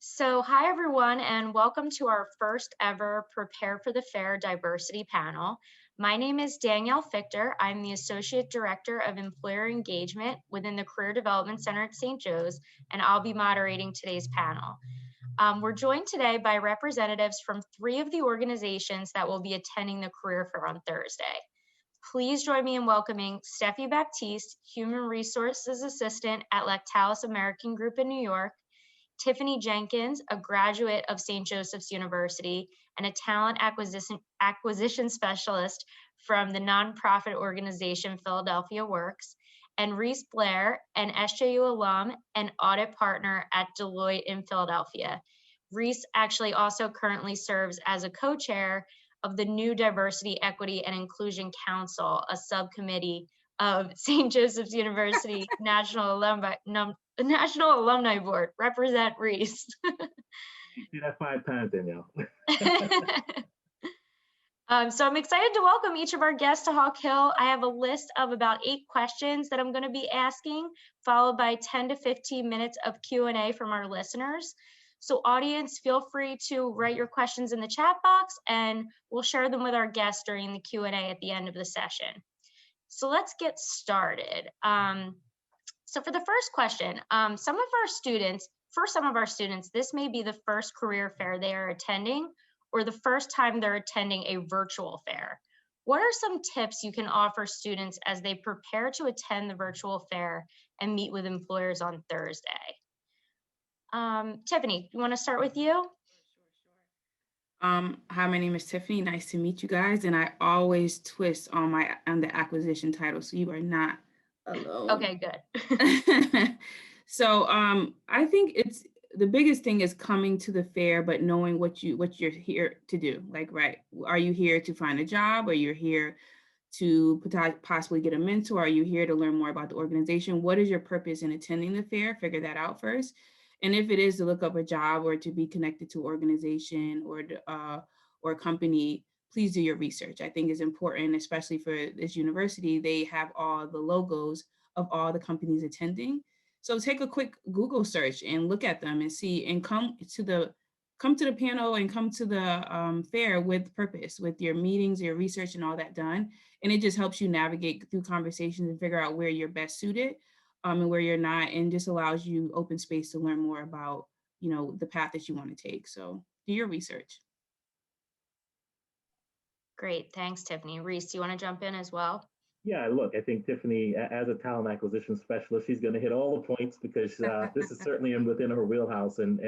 Hi everyone, and welcome to our first ever Prepare for the Fair Diversity panel. My name is Danielle Fichter. I'm the Associate Director of Employer Engagement within the Career Development Center at St. Joe's, and I'll be moderating today's panel. We're joined today by representatives from three of the organizations that will be attending the Career Fair on Thursday. Please join me in welcoming Steffi Baptiste, Human Resources Assistant at Lactalis American Group in New York, Tiffany Jenkins, a graduate of St. Joseph's University and a talent acquisition specialist from the nonprofit organization Philadelphia Works, and Reese Blair, an SJU alum and audit partner at Deloitte in Philadelphia. Reese actually also currently serves as a co-chair of the new Diversity, Equity, and Inclusion Council, a subcommittee of St. Joseph's University National Alumni Board. Represent Reese. See that 5 times, Danielle. So I'm excited to welcome each of our guests to Hawk Hill. I have a list of about 8 questions that I'm going to be asking, followed by 10 to 15 minutes of Q&A from our listeners. So audience, feel free to write your questions in the chat box and we'll share them with our guests during the Q&A at the end of the session. So let's get started. So for the first question, for some of our students, this may be the first career fair they are attending or the first time they're attending a virtual fair. What are some tips you can offer students as they prepare to attend the virtual fair and meet with employers on Thursday? Tiffany, you want to start with you? Sure. Hi, my name is Tiffany. Nice to meet you guys. And I always twist on the acquisition title, so you are not alone. Okay, good. So I think the biggest thing is coming to the fair, but knowing what you're here to do. Like, right, are you here to find a job? Are you here to possibly get a mentor? Are you here to learn more about the organization? What is your purpose in attending the fair? Figure that out first. And if it is to look up a job or to be connected to an organization or a company, please do your research. I think is important, especially for this university. They have all the logos of all the companies attending. So take a quick Google search and look at them and see, and come to the panel and come to the fair with purpose, with your meetings, your research, and all that done. And it just helps you navigate through conversations and figure out where you're best suited and where you're not, and just allows you open space to learn more about, the path that you want to take. So do your research. Great, thanks, Tiffany. Reese, do you want to jump in as well? Yeah, look, I think Tiffany, as a talent acquisition specialist, she's going to hit all the points because this is certainly within her wheelhouse. And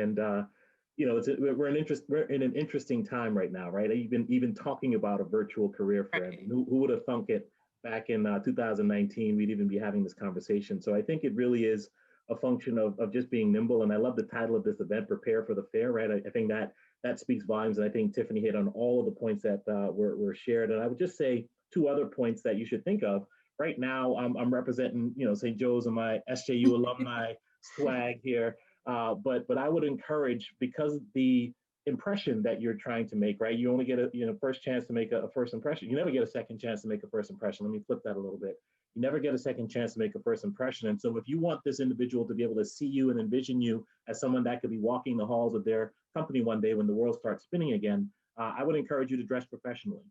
we're in an interesting time right now, right? Even talking about a virtual career fair. Right. Who would have thunk it back in 2019, we'd even be having this conversation. So I think it really is a function of just being nimble. And I love the title of this event, Prepare for the Fair, right? I think that speaks volumes. And I think Tiffany hit on all of the points that were shared. And I would just say 2 other points that you should think of. Right now, I'm representing, St. Joe's and my SJU alumni swag here. But I would encourage, because the impression that you're trying to make, right? You only get a first chance to make a first impression. You never get a second chance to make a first impression. Let me flip that a little bit. You never get a second chance to make a first impression. And so if you want this individual to be able to see you and envision you as someone that could be walking the halls of their company one day when the world starts spinning again, I would encourage you to dress professionally,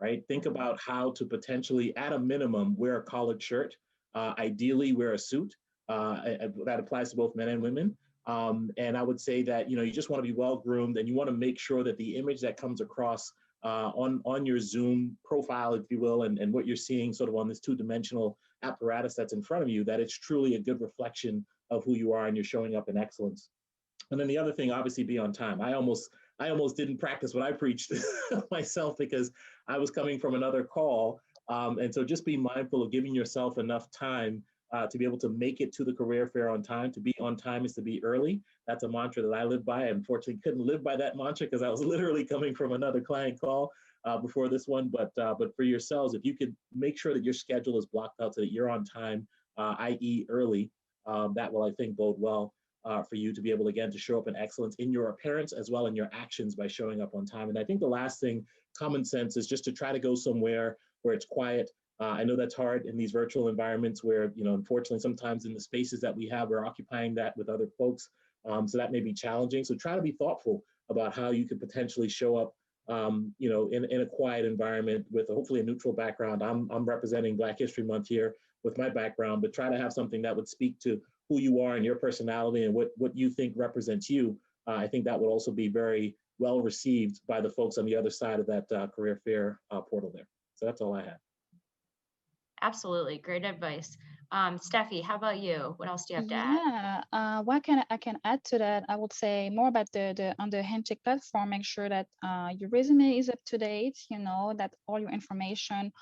right? Think about how to potentially, at a minimum, wear a collared shirt, ideally wear a suit. That applies to both men and women. And I would say that, you just want to be well groomed, and you want to make sure that the image that comes across on your Zoom profile, if you will, and what you're seeing sort of on this 2-dimensional apparatus that's in front of you, that it's truly a good reflection of who you are and you're showing up in excellence. And then the other thing, obviously, be on time. I almost didn't practice what I preached myself because I was coming from another call. And so just be mindful of giving yourself enough time to be able to make it to the career fair on time. To be on time is to be early. That's a mantra that I live by. I unfortunately couldn't live by that mantra because I was literally coming from another client call before this one. But for yourselves, if you could make sure that your schedule is blocked out so that you're on time, i.e. early, that will, I think, bode well for you to be able, again, to show up in excellence in your appearance as well in your actions by showing up on time. And I think the last thing, common sense, is just to try to go somewhere where it's quiet. I know that's hard in these virtual environments where, unfortunately, sometimes in the spaces that we have, we're occupying that with other folks. So that may be challenging. So try to be thoughtful about how you could potentially show up, in a quiet environment with hopefully a neutral background. I'm representing Black History Month here with my background, but try to have something that would speak to who you are and your personality and what you think represents you. I think that would also be very well received by the folks on the other side of that career fair portal there. So that's all I have. Absolutely. Great advice. Steffi, how about you? What else do you have to add? Yeah, what can I can add to that? I would say more about the on the handshake platform. Make sure that your resume is up to date. You know that all your information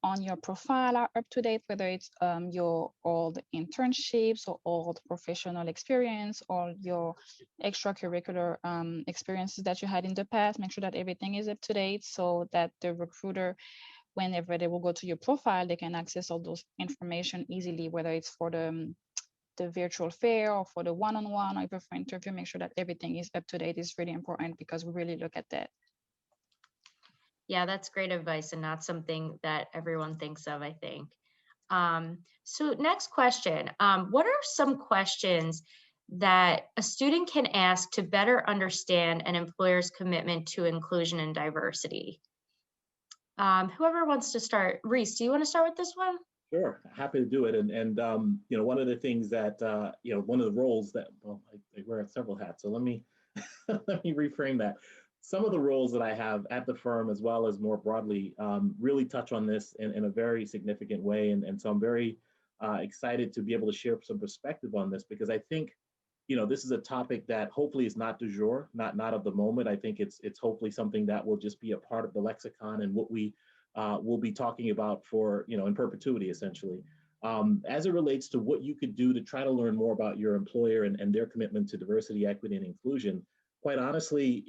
on your profile are up to date, whether it's your old internships or old professional experience or your extracurricular experiences that you had in the past. Make sure that everything is up to date so that the recruiter, whenever they will go to your profile, they can access all those information easily, whether it's for the virtual fair or for the one-on-one or even for interview. Make sure that everything is up to date is really important because we really look at that. Yeah, that's great advice and not something that everyone thinks of, I think. So next question, what are some questions that a student can ask to better understand an employer's commitment to inclusion and diversity? Whoever wants to start. Reese, do you want to start with this one? Sure, happy to do it. And one of the things that one of the roles that I wear several hats. So let me let me reframe that. Some of the roles that I have at the firm, as well as more broadly, really touch on this in a very significant way. And so I'm very excited to be able to share some perspective on this because I think, this is a topic that hopefully is not du jour, not of the moment. I think it's hopefully something that will just be a part of the lexicon and what we will be talking about for, in perpetuity, essentially. As it relates to what you could do to try to learn more about your employer and their commitment to diversity, equity, and inclusion, quite honestly,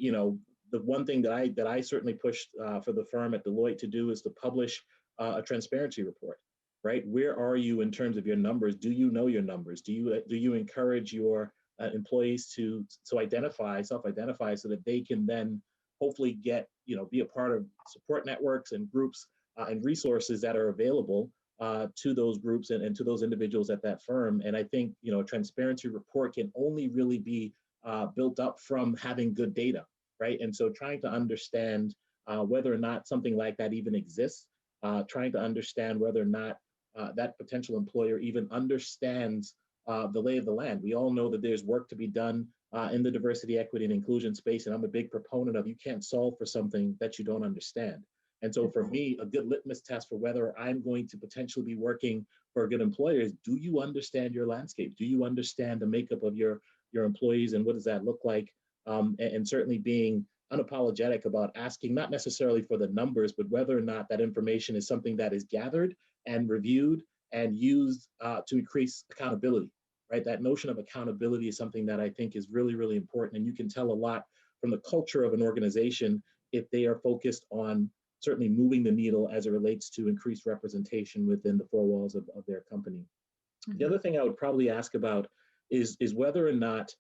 the one thing that I certainly pushed for the firm at Deloitte to do is to publish a transparency report, right? Where are you in terms of your numbers? Do you know your numbers? Do you encourage your employees to self-identify so that they can then hopefully be a part of support networks and groups and resources that are available to those groups and to those individuals at that firm. And I think, a transparency report can only really be built up from having good data, right? And so trying to understand whether or not something like that even exists, trying to understand whether or not that potential employer even understands the lay of the land. We all know that there's work to be done in the diversity, equity, and inclusion space. And I'm a big proponent of you can't solve for something that you don't understand. And so for me, a good litmus test for whether I'm going to potentially be working for a good employer is, do you understand your landscape? Do you understand the makeup of your employees and what does that look like? And certainly being unapologetic about asking, not necessarily for the numbers, but whether or not that information is something that is gathered and reviewed and used to increase accountability, right? That notion of accountability is something that I think is really, really important. And you can tell a lot from the culture of an organization if they are focused on certainly moving the needle as it relates to increased representation within the four walls of their company. Mm-hmm. The other thing I would probably ask about is whether or not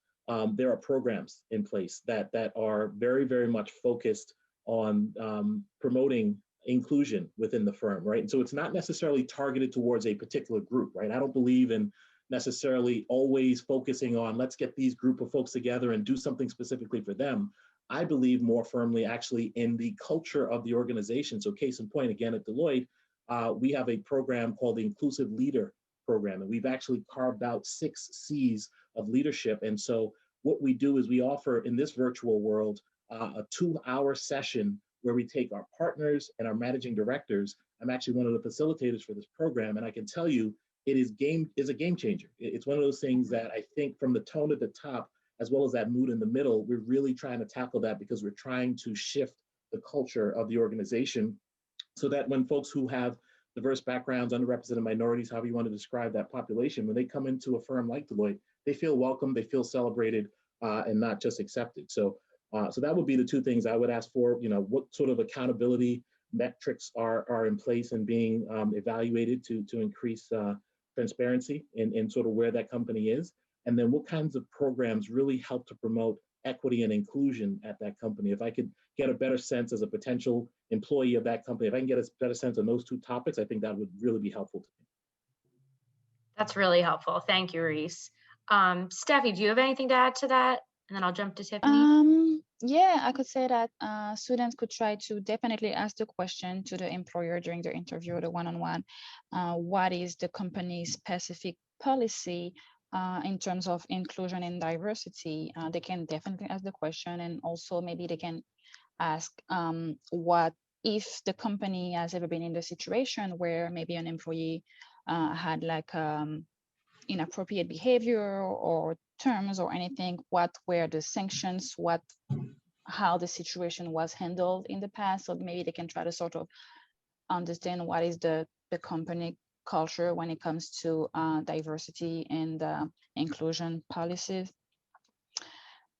there are programs in place that are very, very much focused on promoting inclusion within the firm, right? And so it's not necessarily targeted towards a particular group, right? I don't believe in necessarily always focusing on let's get these group of folks together and do something specifically for them. I believe more firmly actually in the culture of the organization. So case in point, again, at Deloitte, we have a program called the Inclusive Leader Program, and we've actually carved out 6 C's of leadership. And so what we do is we offer in this virtual world a 2-hour session where we take our partners and our managing directors. I'm actually one of the facilitators for this program, and I can tell you it is a game changer. It's one of those things that I think from the tone at the top, as well as that mood in the middle, we're really trying to tackle that because we're trying to shift the culture of the organization so that when folks who have diverse backgrounds, underrepresented minorities, however you want to describe that population, when they come into a firm like Deloitte, they feel welcome, they feel celebrated, and not just accepted. So that would be the 2 things I would ask for. What sort of accountability metrics are in place and being evaluated to increase transparency in sort of where that company is, and then what kinds of programs really help to promote equity and inclusion at that company. If I could get a better sense as a potential employee of that company, if I can get a better sense on those 2 topics, I think that would really be helpful to me. That's really helpful. Thank you, Reese. Steffi, do you have anything to add to that? And then I'll jump to Tiffany. Yeah, I could say that students could try to definitely ask the question to the employer during the interview, the one-on-one. What is the company's specific policy in terms of inclusion and diversity? They can definitely ask the question, and also maybe they can ask what if the company has ever been in the situation where maybe an employee had like inappropriate behavior or terms or anything, what were the sanctions, how the situation was handled in the past. So maybe they can try to sort of understand what is the company culture when it comes to diversity and inclusion policies.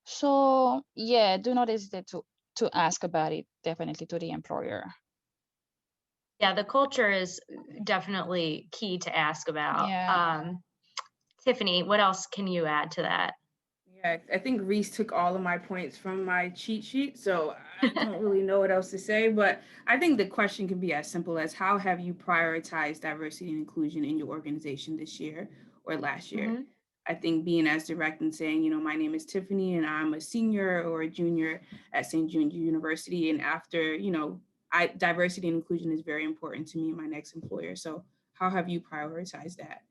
So yeah, do not hesitate to ask about it, definitely, to the employer. Yeah, the culture is definitely key to ask about. Yeah. Tiffany, what else can you add to that? Yeah, I think Reese took all of my points from my cheat sheet, so I don't really know what else to say, but I think the question can be as simple as, how have you prioritized diversity and inclusion in your organization this year or last year? Mm-hmm. I think being as direct and saying, my name is Tiffany and I'm a senior or a junior at St. Jude University. And after, diversity and inclusion is very important to me and my next employer. So how have you prioritized that?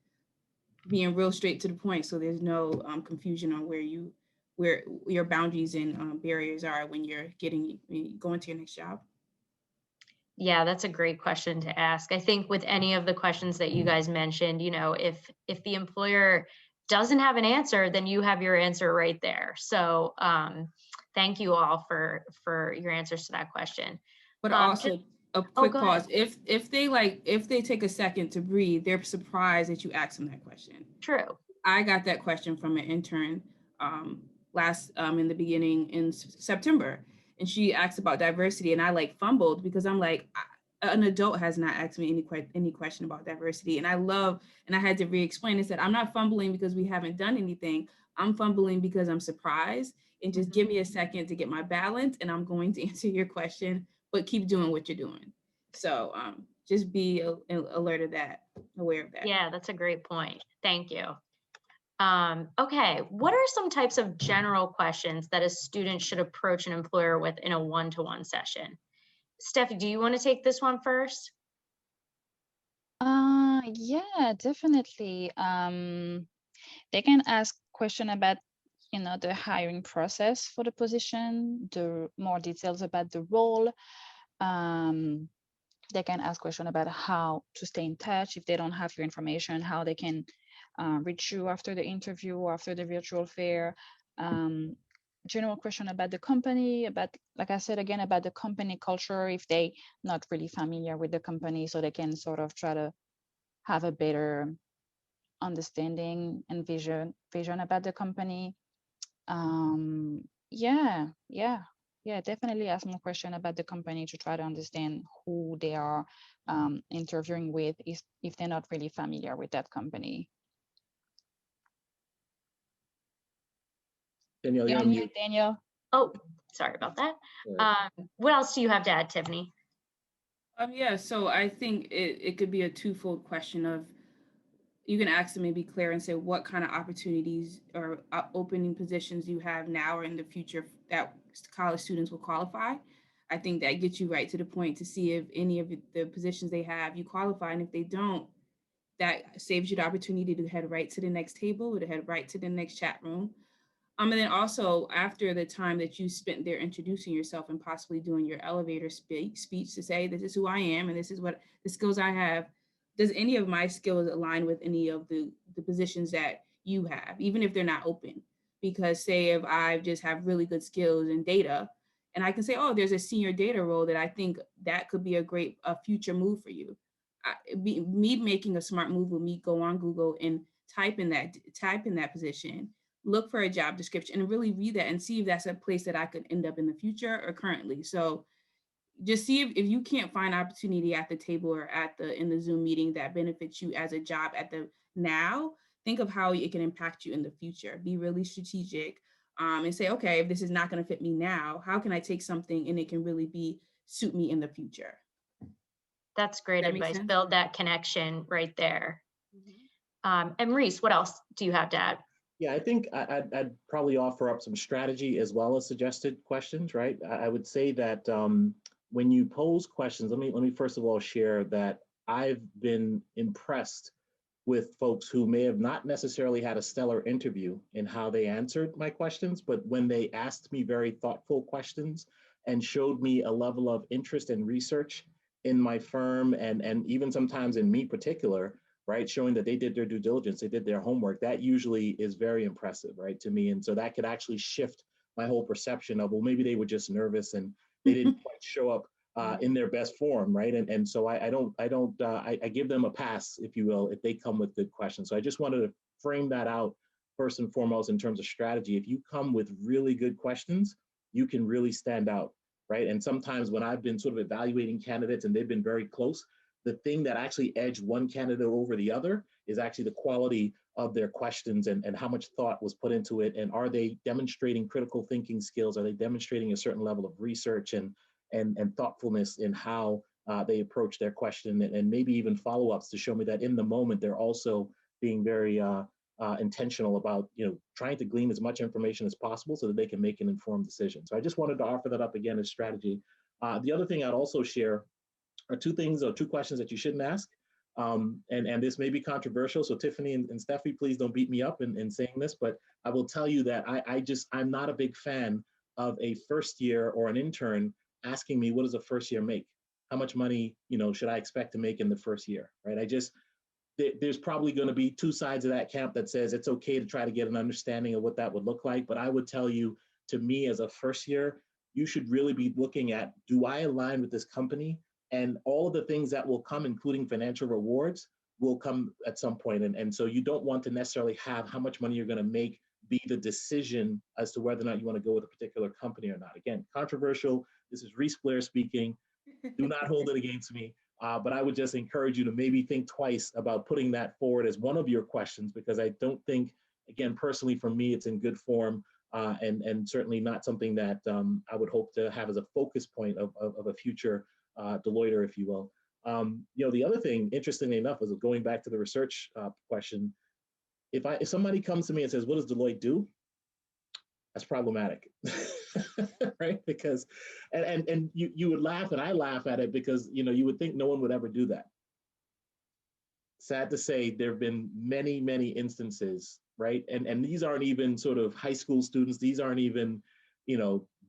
Being real straight to the point, so there's no confusion on where your boundaries and barriers are when you're going to your next job. Yeah, that's a great question to ask. I think with any of the questions that you guys mentioned, if the employer doesn't have an answer, then you have your answer right there. So thank you all for your answers to that question. But also a quick pause. Ahead. If they take a second to breathe, they're surprised that you asked them that question. True. I got that question from an intern last in the beginning in September, and she asked about diversity, and I fumbled because I'm like, an adult has not asked me any question about diversity, and I had to re-explain and said, I'm not fumbling because we haven't done anything. I'm fumbling because I'm surprised, and just give me a second to get my balance, and I'm going to answer your question, but keep doing what you're doing. So just be aware of that. Yeah, that's a great point. Thank you. Okay, what are some types of general questions that a student should approach an employer with in a one-to-one session? Steffi, do you want to take this one first? Yeah, definitely. They can ask question about, the hiring process for the position, the more details about the role. They can ask question about how to stay in touch if they don't have your information, how they can reach you after the interview or after the virtual fair. General question about the company, about, like I said again, about the company culture, if they not really familiar with the company, so they can sort of try to have a better understanding and vision about the company. Yeah, definitely ask more question about the company to try to understand who they are interviewing with, if they're not really familiar with that company. Danielle, You're on mute, Danielle. Oh, sorry about that. What else do you have to add, Tiffany? Yeah, so I think it could be a twofold question of, you can ask them and be clear and say what kind of opportunities or opening positions you have now or in the future that college students will qualify. I think that gets you right to the point to see if any of the positions they have you qualify, and if they don't, that saves you the opportunity to head right to the next table or to head right to the next chat room. And then also, after the time that you spent there introducing yourself and possibly doing your elevator speech to say, this is who I am and this is what the skills I have, does any of my skills align with any of the positions that you have, even if they're not open? Because say if I just have really good skills in data, and I can say, oh, there's a senior data role that I think that could be a future move for you. Me making a smart move with me go on Google and type in that position, look for a job description and really read that and see if that's a place that I could end up in the future or currently. So just see if you can't find opportunity at the table or in the Zoom meeting that benefits you as a job at the now, think of how it can impact you in the future. Be really strategic and say, okay, if this is not going to fit me now, how can I take something and it can really suit me in the future? That's great advice. Build that connection right there. Mm-hmm. And Reese, what else do you have to add? Yeah, I think I'd probably offer up some strategy as well as suggested questions, right? I would say that when you pose questions, let me first of all share that I've been impressed with folks who may have not necessarily had a stellar interview in how they answered my questions, but when they asked me very thoughtful questions and showed me a level of interest and research in my firm and even sometimes in me particular, right, showing that they did their due diligence, they did their homework, that usually is very impressive, right, to me. And so that could actually shift my whole perception of, well, maybe they were just nervous and they didn't quite show up in their best form, right? And so I give them a pass, if you will, if they come with good questions. So I just wanted to frame that out first and foremost in terms of strategy. If you come with really good questions, you can really stand out, right? And sometimes when I've been sort of evaluating candidates and they've been very close, the thing that actually edged one candidate over the other is actually the quality of their questions and how much thought was put into it. And are they demonstrating critical thinking skills? Are they demonstrating a certain level of research and thoughtfulness in how they approach their question, and maybe even follow-ups to show me that in the moment they're also being very intentional about trying to glean as much information as possible so that they can make an informed decision. So I just wanted to offer that up again as strategy. The other thing I'd also share are two things or two questions that you shouldn't ask. And this may be controversial, so Tiffany and Steffi, please don't beat me up in saying this, but I will tell you that I'm not a big fan of a first year or an intern asking me, what does a first year make? How much money, should I expect to make in the first year, right? There's probably going to be two sides of that camp that says it's okay to try to get an understanding of what that would look like. But I would tell you, to me as a first year, you should really be looking at, do I align with this company? And all of the things that will come, including financial rewards, will come at some point. And so you don't want to necessarily have how much money you're going to make be the decision as to whether or not you want to go with a particular company or not. Again, controversial. This is Reese Blair speaking. Do not hold it against me. But I would just encourage you to maybe think twice about putting that forward as one of your questions, because I don't think, again, personally for me, it's in good form and certainly not something that I would hope to have as a focus point of a future Deloitter, if you will. The other thing, interestingly enough, is going back to the research question. If somebody comes to me and says, what does Deloitte do? That's problematic, right? Because, and you would laugh, and I laugh at it because, you would think no one would ever do that. Sad to say, there have been many, many instances, right? And these aren't even sort of high school students. These aren't even,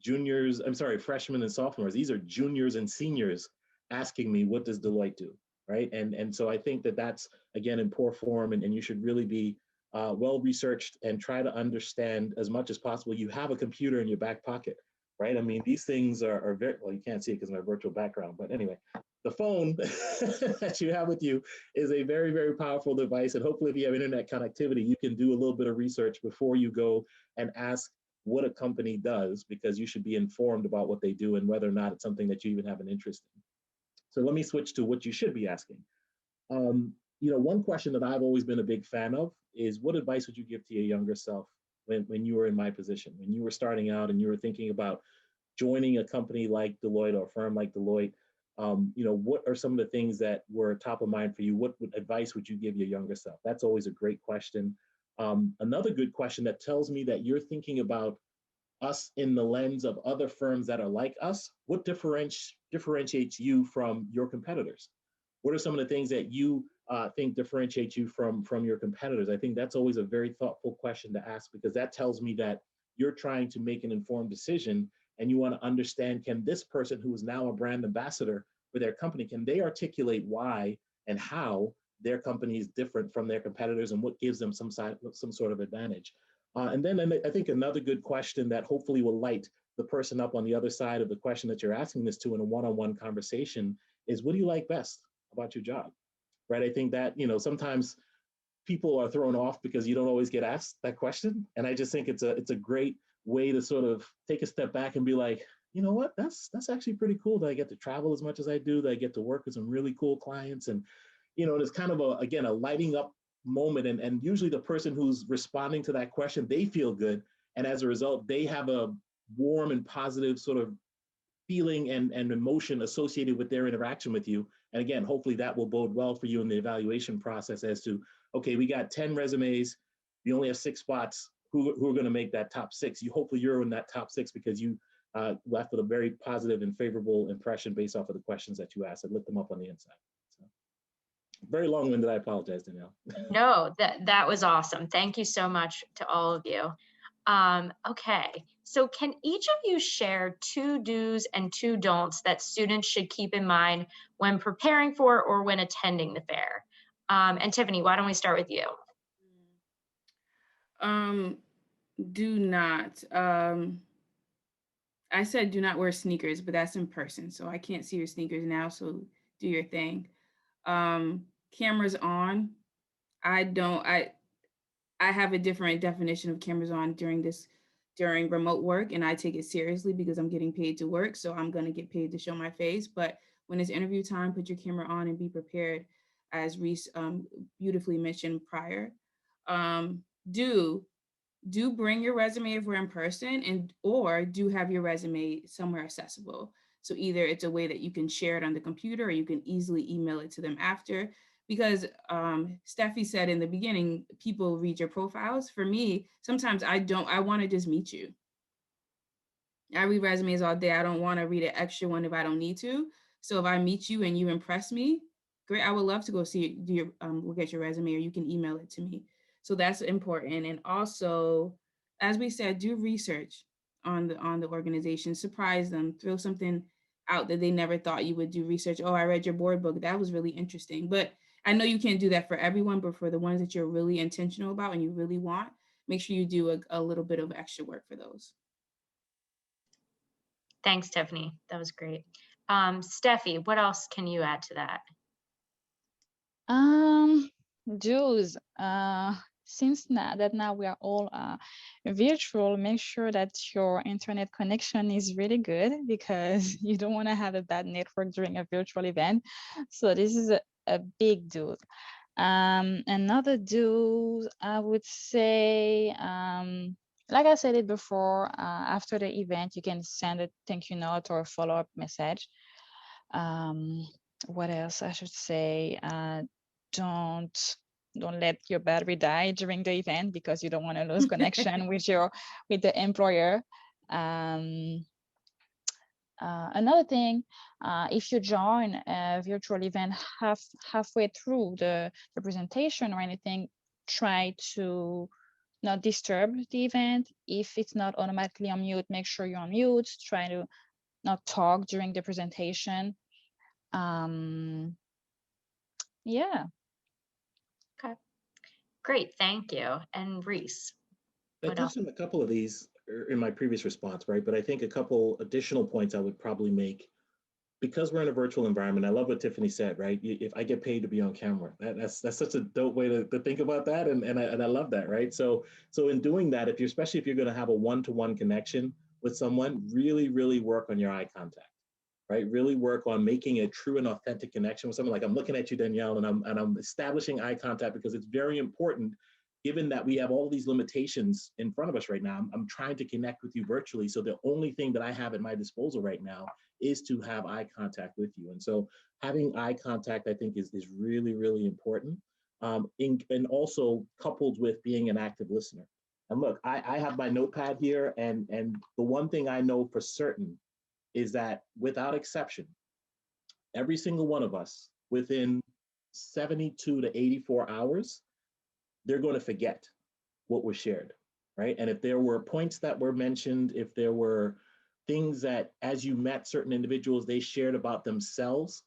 juniors, freshmen and sophomores. These are juniors and seniors asking me, what does Deloitte do, right? And so I think that that's, again, in poor form, and you should really be well-researched and try to understand as much as possible. You have a computer in your back pocket, right? I mean, these things are very, well, you can't see it because of my virtual background, but anyway, the phone that you have with you is a very, very powerful device. And hopefully if you have internet connectivity, you can do a little bit of research before you go and ask what a company does, because you should be informed about what they do and whether or not it's something that you even have an interest in. So let me switch to what you should be asking. One question that I've always been a big fan of is, what advice would you give to your younger self when you were in my position, when you were starting out and you were thinking about joining a company like Deloitte or a firm like Deloitte? What are some of the things that were top of mind for you? What advice would you give your younger self? That's always a great question. Another good question that tells me that you're thinking about us in the lens of other firms that are like us. What differentiates you from your competitors? What are some of the things that you think differentiate you from your competitors? I think that's always a very thoughtful question to ask, because that tells me that you're trying to make an informed decision and you want to understand, can this person who is now a brand ambassador for their company, can they articulate why and how their company is different from their competitors and what gives them some sort of advantage? And then I think another good question that hopefully will light the person up on the other side of the question that you're asking this to in a one-on-one conversation is, what do you like best about your job? Right? I think that, sometimes people are thrown off because you don't always get asked that question. And I just think it's a great way to sort of take a step back and be like, you know what, that's actually pretty cool that I get to travel as much as I do, that I get to work with some really cool clients. And, it's kind of a lighting up moment. And usually the person who's responding to that question, they feel good. And as a result, they have a warm and positive sort of feeling and emotion associated with their interaction with you. And again, hopefully that will bode well for you in the evaluation process as to, okay, we got 10 resumes, you only have 6 spots. Who are going to make that top 6? Hopefully you're in that top 6 because you left with a very positive and favorable impression based off of the questions that you asked. It lit them up on the inside. So, very long-winded. I apologize, Danielle. No, that was awesome. Thank you so much to all of you. Okay, so can each of you share 2 do's and 2 don'ts that students should keep in mind when preparing for or when attending the fair? And Tiffany, why don't we start with you? Do not. I said do not wear sneakers, but that's in person, so I can't see your sneakers now. So do your thing. Cameras on. I have a different definition of cameras on during remote work, and I take it seriously because I'm getting paid to work. So I'm gonna get paid to show my face. But when it's interview time, put your camera on and be prepared, as Reese beautifully mentioned prior. Do bring your resume if we're in person, and or do have your resume somewhere accessible. So either it's a way that you can share it on the computer or you can easily email it to them after. Because Steffi said in the beginning, people read your profiles. For me, sometimes I want to just meet you. I read resumes all day. I don't want to read an extra one if I don't need to. So if I meet you and you impress me, great. I would love to go look at your resume, or you can email it to me. So that's important. And also, as we said, do research on the organization. Surprise them. Throw something out that they never thought you would do research. Oh, I read your board book. That was really interesting. But I know you can't do that for everyone, but for the ones that you're really intentional about and you really want, make sure you do a little bit of extra work for those. Thanks, Tiffany. That was great. Steffi, what else can you add to that? Jules, since now we are all virtual, make sure that your internet connection is really good, because you don't want to have a bad network during a virtual event. So this is a big do. Another do, I would say, like I said it before, after the event, you can send a thank you note or a follow-up message. What else I should say? Don't let your battery die during the event, because you don't want to lose connection with the employer. Another thing, if you join a virtual event halfway through the presentation or anything, try to not disturb the event. If it's not automatically on mute, make sure you're on mute. Try to not talk during the presentation. Yeah. Okay, great, thank you. And Reese, I what else? touched on a couple of these in my previous response, right? But I think a couple additional points I would probably make, because we're in a virtual environment. I love what Tiffany said, right? If I get paid to be on camera, that's such a dope way to think about that, and I love that, right? So in doing that, especially if you're going to have a one-to-one connection with someone, really work on your eye contact, right? Really work on making a true and authentic connection with someone. Like, I'm looking at you, Danielle, and I'm establishing eye contact, because it's very important, given that we have all these limitations in front of us right now. I'm trying to connect with you virtually. So the only thing that I have at my disposal right now is to have eye contact with you. And so having eye contact, I think, is really important. And also coupled with being an active listener. And look, I have my notepad here, and the one thing I know for certain is that, without exception, every single one of us, within 72 to 84 hours, they're going to forget what was shared, right? And if there were points that were mentioned, if there were things that, as you met certain individuals, they shared about themselves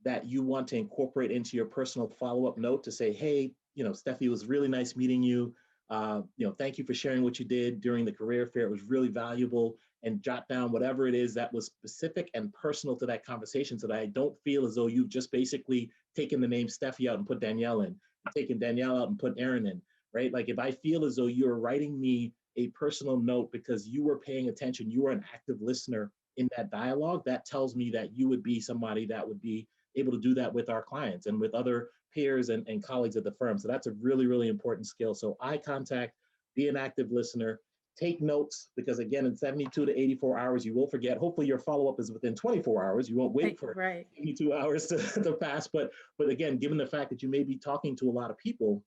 that you want to incorporate into your personal follow-up note to say, hey, Steffi, it was really nice meeting you. Thank you for sharing what you did during the career fair. It was really valuable. And jot down whatever it is that was specific and personal to that conversation, so that I don't feel as though you've just basically taken the name Steffi out and put Danielle in, taken Danielle out and put Erin in, right? Like, if I feel as though you're writing me a personal note because you were paying attention, you were an active listener in that dialogue, that tells me that you would be somebody that would be able to do that with our clients and with other peers and colleagues at the firm. So that's a really important skill. So eye contact, be an active listener, take notes, because again, in 72 to 84 hours, you will forget. Hopefully your follow-up is within 24 hours. You won't wait for 72 hours to pass. But again, given the fact that you may be talking to a lot of people,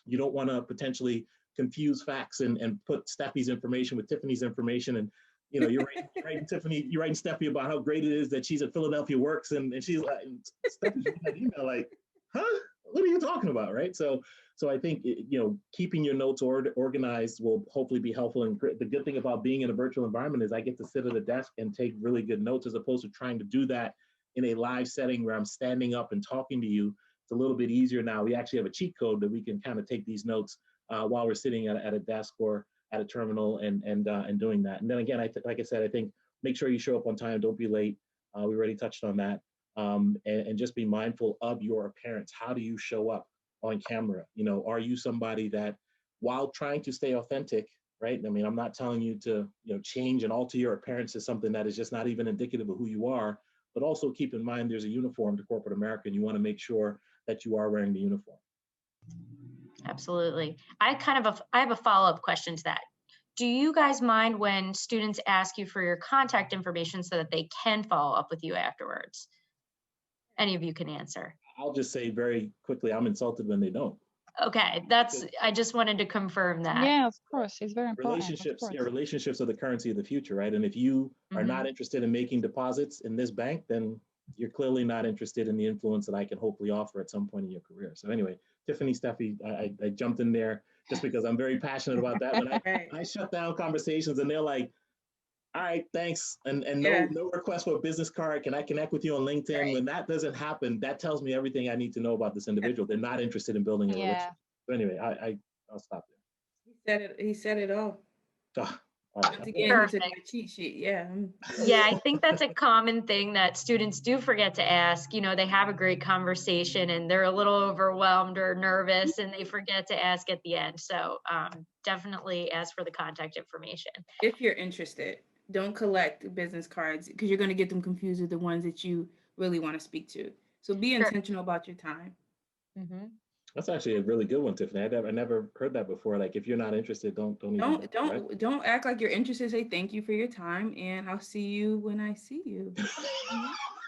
you don't want to potentially confuse facts and put Steffi's information with Tiffany's information. And, you know, you're writing Tiffany, you're writing Steffi about how great it is that she's at Philadelphia Works. And she's like, Steffi's reading that email like, huh? What are you talking about, right? So I think, you know, keeping your notes organized will hopefully be helpful. And the good thing about being in a virtual environment is I get to sit at a desk and take really good notes, as opposed to trying to do that in a live setting where I'm standing up and talking to you. It's a little bit easier now. We actually have a cheat code that we can kind of take these notes while we're sitting at a desk or at a terminal and doing that. And then again, like I said, I think make sure you show up on time. Don't be late. We already touched on that. And just be mindful of your appearance. How do you show up on camera? You know, are you somebody that, while trying to stay authentic, right? I mean, I'm not telling you to, you know, change and alter your appearance to something that is just not even indicative of who you are, but also keep in mind there's a uniform to corporate America, and you want to make sure that you are wearing the uniform. Absolutely. I have a follow-up question to that. Do you guys mind when students ask you for your contact information so that they can follow up with you afterwards? Any of you can answer. I'll just say very quickly, I'm insulted when they don't. Okay, I just wanted to confirm that. Yeah, of course, it's very important. Relationships are the currency of the future, right? And if you are not interested in making deposits in this bank, then you're clearly not interested in the influence that I can hopefully offer at some point in your career. So anyway, Tiffany, Steffi, I jumped in there just because I'm very passionate about that. But I shut down conversations and they're like, all right, thanks. And no request for a business card. Can I connect with you on LinkedIn? Right. When that doesn't happen, that tells me everything I need to know about this individual. They're not interested in building a relationship. So anyway, I'll stop there. He said it all. Right. Again, he took my cheat sheet. Yeah. Yeah, I think that's a common thing that students do forget to ask. You know, they have a great conversation and they're a little overwhelmed or nervous and they forget to ask at the end. So definitely ask for the contact information. If you're interested, don't collect business cards because you're going to get them confused with the ones that you really want to speak to. So be intentional about your time. Mm-hmm. That's actually a really good one, Tiffany. I never heard that before. Like, if you're not interested, don't act like you're interested. Say thank you for your time, and I'll see you when I see you.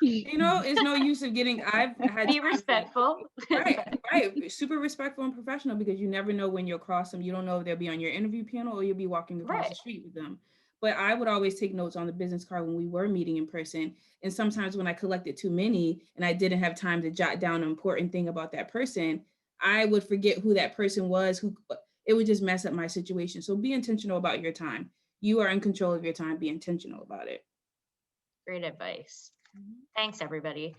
You know, it's no use of getting. I've had be respectful. Right. Super respectful and professional, because you never know when you'll cross them. You don't know if they'll be on your interview panel or you'll be walking across the street with them. But I would always take notes on the business card when we were meeting in person. And sometimes when I collected too many and I didn't have time to jot down an important thing about that person, I would forget who that person was, it would just mess up my situation. So be intentional about your time. You are in control of your time. Be intentional about it. Great advice. Thanks, everybody.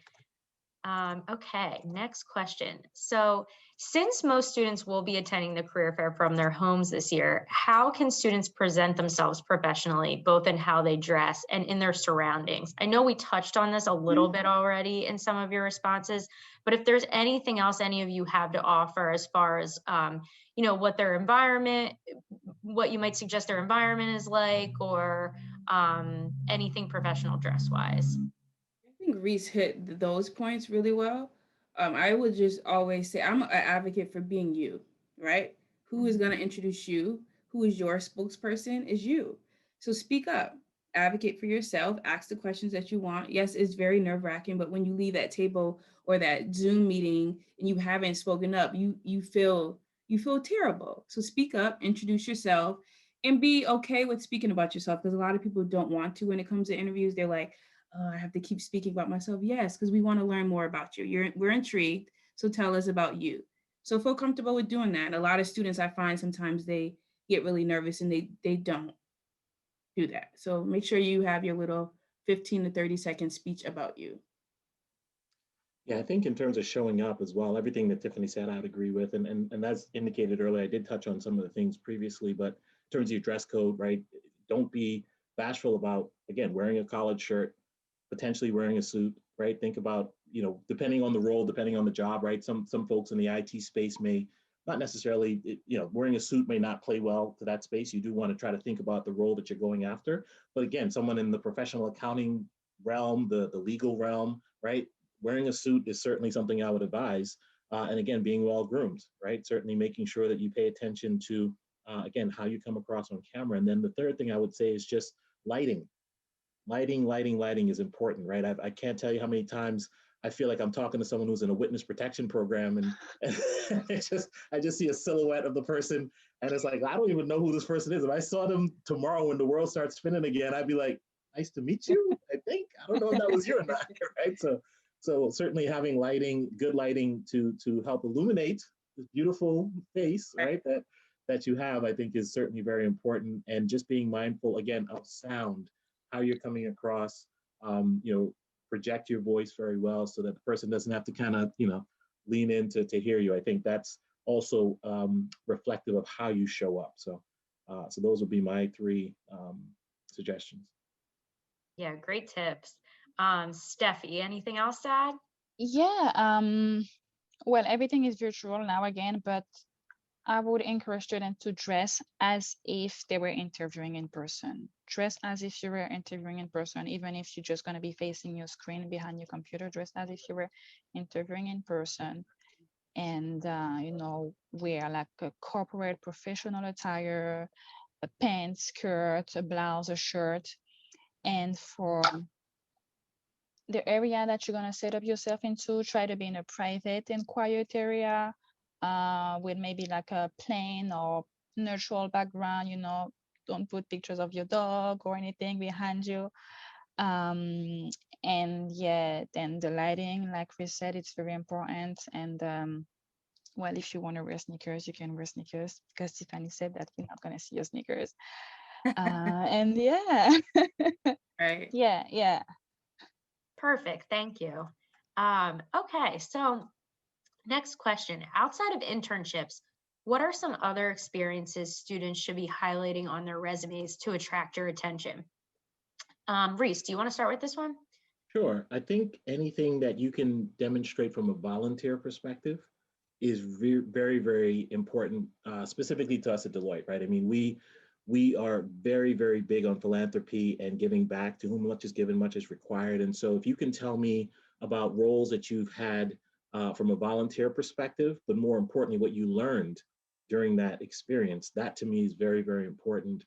Okay, next question. So since most students will be attending the career fair from their homes this year, how can students present themselves professionally, both in how they dress and in their surroundings? I know we touched on this a little bit already in some of your responses, but if there's anything else any of you have to offer as far as, you know, what you might suggest their environment is like, or anything professional dress-wise. I think Reese hit those points really well. I would just always say I'm an advocate for being you, right? Who is going to introduce you? Who is your spokesperson? Is you. So speak up, advocate for yourself, ask the questions that you want. Yes, it's very nerve-wracking, but when you leave that table or that Zoom meeting and you haven't spoken up, you feel terrible. So speak up, introduce yourself, and be okay with speaking about yourself, because a lot of people don't want to when it comes to interviews. They're like, I have to keep speaking about myself. Yes, because we want to learn more about you. We're intrigued. So tell us about you. So feel comfortable with doing that. And a lot of students, I find sometimes they get really nervous and they don't do that. So make sure you have your little 15 to 30-second speech about you. Yeah, I think in terms of showing up as well, everything that Tiffany said, I'd agree with. And as indicated earlier, I did touch on some of the things previously, but in terms of your dress code, right? Don't be bashful about, again, wearing a collared shirt, potentially wearing a suit, right? Think about, you know, depending on the role, depending on the job, right? Some folks in the IT space may not necessarily, you know, wearing a suit may not play well to that space. You do want to try to think about the role that you're going after. But again, someone in the professional accounting realm, the legal realm, right? Wearing a suit is certainly something I would advise. And again, being well groomed, right? Certainly making sure that you pay attention to, again, how you come across on camera. And then the third thing I would say is just lighting. Lighting is important, right? I can't tell you how many times I feel like I'm talking to someone who's in a witness protection program, and I just see a silhouette of the person, and it's like I don't even know who this person is. If I saw them tomorrow when the world starts spinning again, I'd be like, nice to meet you. I think I don't know if that was you or not, right? So certainly having lighting, good lighting to help illuminate this beautiful face, right? That you have, I think is certainly very important. And just being mindful again of sound, how you're coming across, you know, project your voice very well so that the person doesn't have to kind of, you know, lean in to hear you. I think that's also reflective of how you show up. So those would be my three suggestions. Yeah, great tips. Steffi, anything else to add? Yeah, well, everything is virtual now again, but I would encourage students to dress as if they were interviewing in person. Dress as if you were interviewing in person, even if you're just going to be facing your screen behind your computer. Dress as if you were interviewing in person, and you know, wear like a corporate professional attire, a pants, skirt, a blouse, a shirt. And for the area that you're going to set up yourself into, try to be in a private and quiet area with maybe like a plain or neutral background. You know, don't put pictures of your dog or anything behind you. And yeah, then the lighting, like we said, it's very important. And well, if you want to wear sneakers, you can wear sneakers, because Tiffany said that you're not going to see your sneakers. And yeah, Right. yeah. Perfect. Thank you. Okay, so next question. Outside of internships, what are some other experiences students should be highlighting on their resumes to attract your attention? Reese, do you want to start with this one? Sure. I think anything that you can demonstrate from a volunteer perspective is very, very important, specifically to us at Deloitte, right? I mean, we are very, very big on philanthropy and giving back. To whom much is given, much is required. And so if you can tell me about roles that you've had from a volunteer perspective, but more importantly, what you learned during that experience, that to me is very, very important.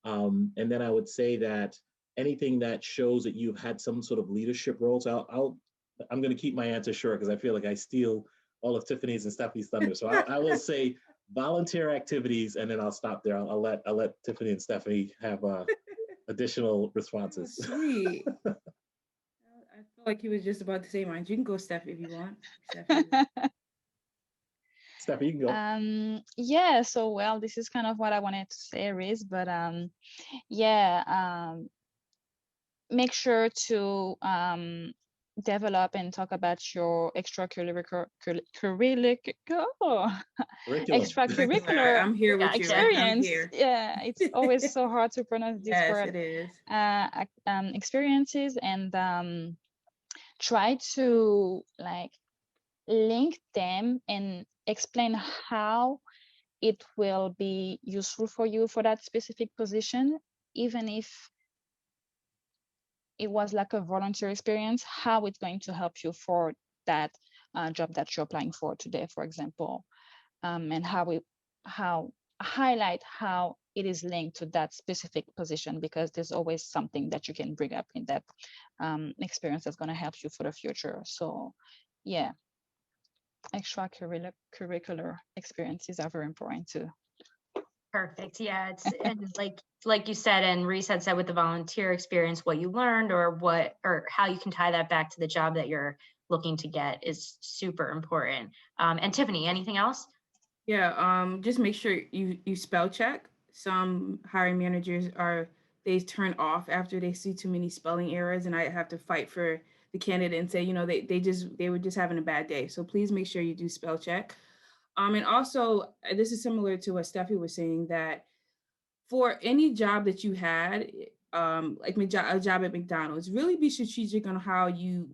And then I would say that anything that shows that you've had some sort of leadership roles, I'm going to keep my answer short because I feel like I steal all of Tiffany's and Stephanie's thunder. So I will say volunteer activities, and then I'll stop there. I'll let Tiffany and Stephanie have additional responses. Oh, sweet. I feel like he was just about to say mine. You can go, Steph, if you want. Stephanie, you can go. Yeah, so well, this is kind of what I wanted to say, Riz, but yeah, make sure to develop and talk about your extracurricular extracurricular I'm here with you. experience. I'm here. Yeah, it's always so hard to pronounce this word. Yes, it is. Experiences, and try to like link them and explain how it will be useful for you for that specific position, even if it was like a volunteer experience, how it's going to help you for that job that you're applying for today, for example, and how highlight how it is linked to that specific position, because there's always something that you can bring up in that experience that's going to help you for the future. So yeah, extracurricular experiences are very important too. Perfect. Yeah, it's and like you said, and Reese had said with the volunteer experience, what you learned or how you can tie that back to the job that you're looking to get is super important. And Tiffany, anything else? Yeah, just make sure you spell check. Some hiring managers they turn off after they see too many spelling errors, and I have to fight for the candidate and say, you know, they were just having a bad day. So please make sure you do spell check. And also, this is similar to what Steffi was saying, that for any job that you had, like a job at McDonald's, really be strategic on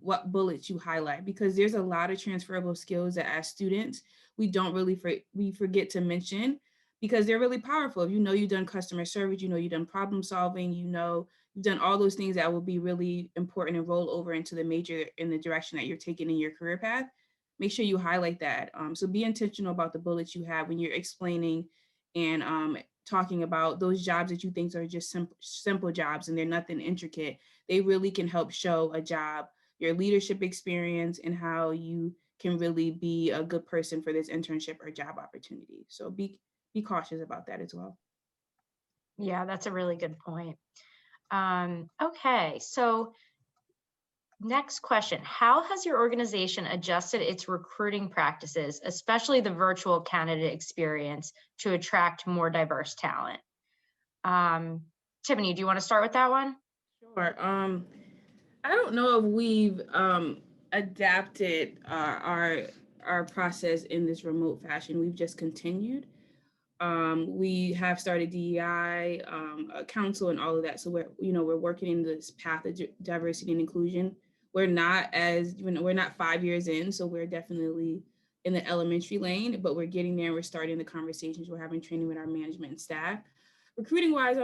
what bullets you highlight, because there's a lot of transferable skills that as students, we don't really, we forget to mention, because they're really powerful. If you know you've done customer service, you know you've done problem solving, you know you've done all those things that will be really important and roll over into the major in the direction that you're taking in your career path. Make sure you highlight that. So be intentional about the bullets you have when you're explaining and talking about those jobs that you think are just simple jobs and they're nothing intricate. They really can help show a job your leadership experience, and how you can really be a good person for this internship or job opportunity. So be cautious about that as well. Yeah, that's a really good point. Okay, so next question. How has your organization adjusted its recruiting practices, especially the virtual candidate experience, to attract more diverse talent? Tiffany, do you want to start with that one? Sure. I don't know if we've adapted our process in this remote fashion. We've just continued. We have started DEI, a council, and all of that. So we're working in this path of diversity and inclusion. We're not we're not 5 years in, so we're definitely in the elementary lane, but we're getting there. We're starting the conversations. We're having training with our management and staff. Recruiting wise,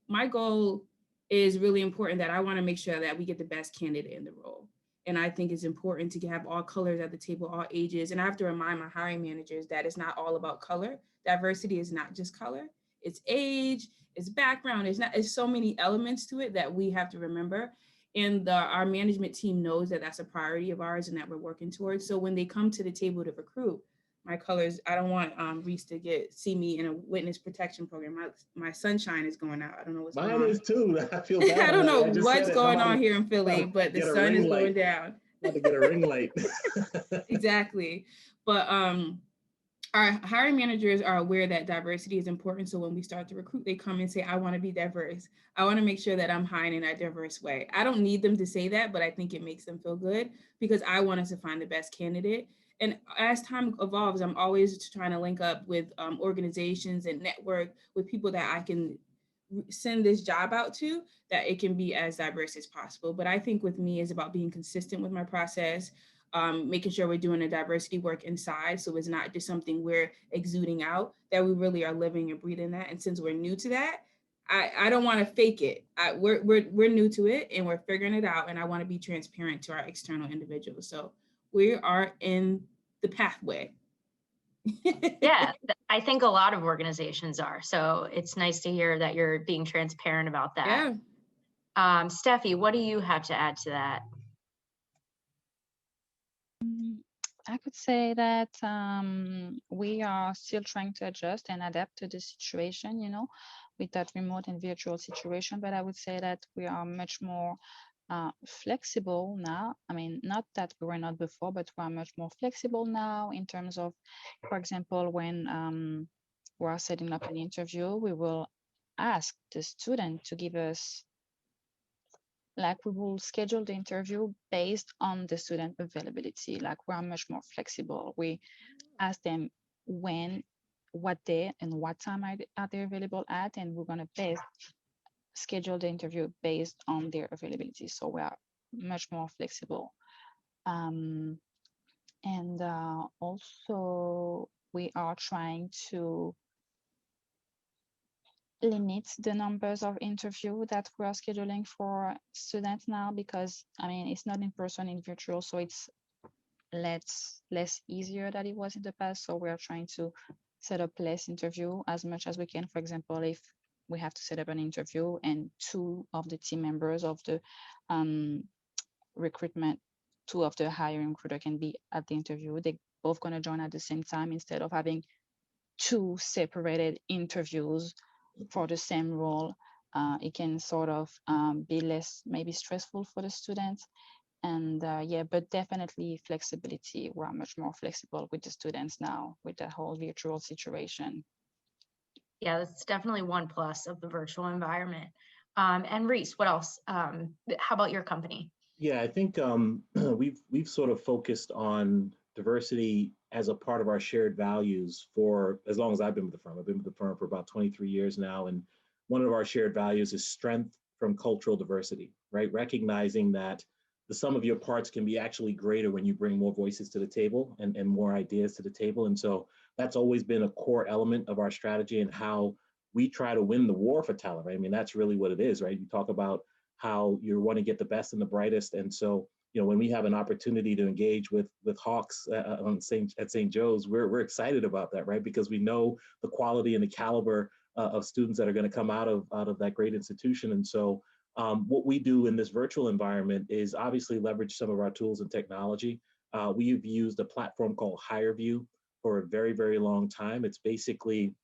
my goal is really important, that I want to make sure that we get the best candidate in the role. And I think it's important to have all colors at the table, all ages. And I have to remind my hiring managers that it's not all about color. Diversity is not just color, it's age, it's background, it's so many elements to it that we have to remember. And our management team knows that that's a priority of ours and that we're working towards. So when they come to the table to recruit, my colors, I don't want Reese to see me in a witness protection program. My sunshine is going out. I don't know what's going on. Mine is too. I feel bad. I don't know what's going on here in Philly, but the sun is going down. About to get a ring light. Exactly. But our hiring managers are aware that diversity is important. So when we start to recruit, they come and say, I want to be diverse. I want to make sure that I'm hiring in a diverse way. I don't need them to say that, but I think it makes them feel good because I want us to find the best candidate. And as time evolves, I'm always trying to link up with organizations and network with people that I can send this job out to, that it can be as diverse as possible. But I think with me is about being consistent with my process, making sure we're doing the diversity work inside. So it's not just something we're exuding out, that we really are living and breathing that. And since we're new to that, I don't want to fake it. We're new to it and we're figuring it out. And I want to be transparent to our external individuals. So we are in the pathway. Yeah, I think a lot of organizations are. So it's nice to hear that you're being transparent about that. Yeah. Steffi, what do you have to add to that? I could say that we are still trying to adjust and adapt to the situation, with that remote and virtual situation. But I would say that we are much more flexible now. I mean, not that we were not before, but we are much more flexible now in terms of, for example, when we are setting up an interview, we will ask the student to give us, like, we will schedule the interview based on the student availability. Like, we are much more flexible. We ask them when, what day, and what time are they available at, and we're going to schedule the interview based on their availability. So we are much more flexible. And also, we are trying to limit the numbers of interview that we are scheduling for students now, because I mean, it's not in person, in virtual, so it's less easier than it was in the past. So we are trying to set up less interview as much as we can. For example, if we have to set up an interview and two of the team members of the recruitment, two of the hiring recruiter can be at the interview, they both going to join at the same time, instead of having two separated interviews for the same role. It can sort of be less maybe stressful for the students. And yeah, but definitely flexibility. We're much more flexible with the students now with the whole virtual situation. Yeah, that's definitely one plus of the virtual environment. And Reese, what else? How about your company? Yeah, I think we've sort of focused on diversity as a part of our shared values for as long as I've been with the firm. I've been with the firm for about 23 years now, and one of our shared values is strength from cultural diversity, right? Recognizing that the sum of your parts can be actually greater when you bring more voices to the table and more ideas to the table. And so that's always been a core element of our strategy and how we try to win the war for talent, right? I mean, that's really what it is, right? You talk about how you want to get the best and the brightest. And so, when we have an opportunity to engage with Hawks at St. Joe's, we're excited about that, right? Because we know the quality and the caliber of students that are going to come out of that great institution. And so What we do in this virtual environment is obviously leverage some of our tools and technology. We've used a platform called HireVue for a very, very long time. It's basically